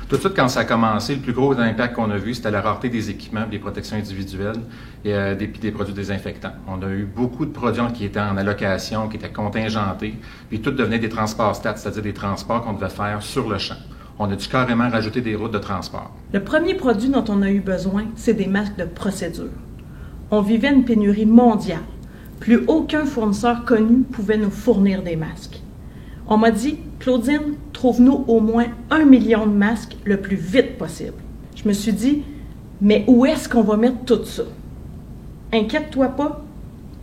Tout de suite, quand ça a commencé, le plus gros impact qu'on a vu, c'était la rareté des équipements, des protections individuelles et des produits désinfectants. On a eu beaucoup de produits qui étaient en allocation, qui étaient contingentés, puis tout devenait des transports stats, c'est-à-dire des transports qu'on devait faire sur le champ. On a dû carrément rajouter des routes de transport. Le premier produit dont on a eu besoin, c'est des masques de procédure. On vivait une pénurie mondiale. Plus aucun fournisseur connu pouvait nous fournir des masques. On m'a dit, Claudine, trouve-nous au moins 1 million de masques le plus vite possible. Je me suis dit, mais où est-ce qu'on va mettre tout ça? Inquiète-toi pas,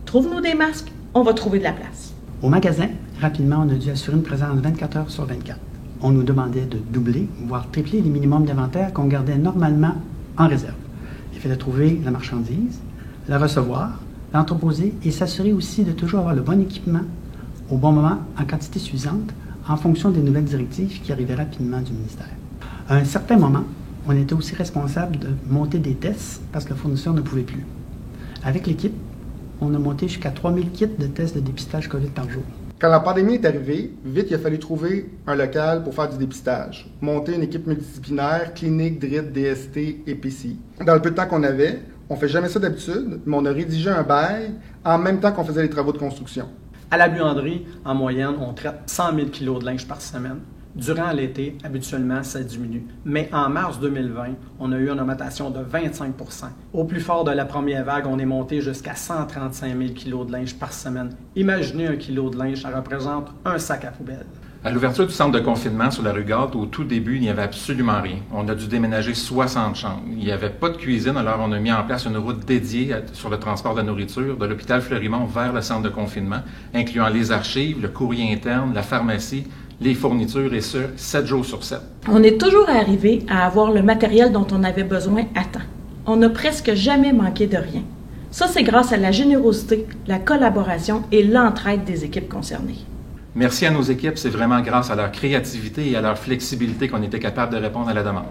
trouve-nous des masques, on va trouver de la place. Au magasin, rapidement, on a dû assurer une présence 24 heures sur 24. On nous demandait de doubler, voire tripler les minimums d'inventaire qu'on gardait normalement en réserve. Il fallait trouver la marchandise, la recevoir, l'entreposer et s'assurer aussi de toujours avoir le bon équipement au bon moment, en quantité suffisante, en fonction des nouvelles directives qui arrivaient rapidement du ministère. À un certain moment, on était aussi responsable de monter des tests parce que le fournisseur ne pouvait plus. Avec l'équipe, on a monté jusqu'à 3000 kits de tests de dépistage COVID par jour. Quand la pandémie est arrivée, vite, il a fallu trouver un local pour faire du dépistage. Monter une équipe multidisciplinaire, clinique, DRIT, DST et PCI. Dans le peu de temps qu'on avait, on fait jamais ça d'habitude, mais on a rédigé un bail en même temps qu'on faisait les travaux de construction. À la buanderie, en moyenne, on traite 100 000 kg de linge par semaine. Durant l'été, habituellement, ça diminue. Mais en mars 2020, on a eu une augmentation de 25 %. Au plus fort de la première vague, on est monté jusqu'à 135 000 kg de linge par semaine. Imaginez un kilo de linge, ça représente un sac à poubelle. À l'ouverture du centre de confinement sur la rue Gâte, au tout début, il n'y avait absolument rien. On a dû déménager 60 chambres. Il n'y avait pas de cuisine, alors on a mis en place une route dédiée sur le transport de la nourriture de l'hôpital Fleurimont vers le centre de confinement, incluant les archives, le courrier interne, la pharmacie, les fournitures, et ce, 7 jours sur 7. On est toujours arrivé à avoir le matériel dont on avait besoin à temps. On n'a presque jamais manqué de rien. Ça, c'est grâce à la générosité, la collaboration et l'entraide des équipes concernées. Merci à nos équipes, c'est vraiment grâce à leur créativité et à leur flexibilité qu'on était capable de répondre à la demande.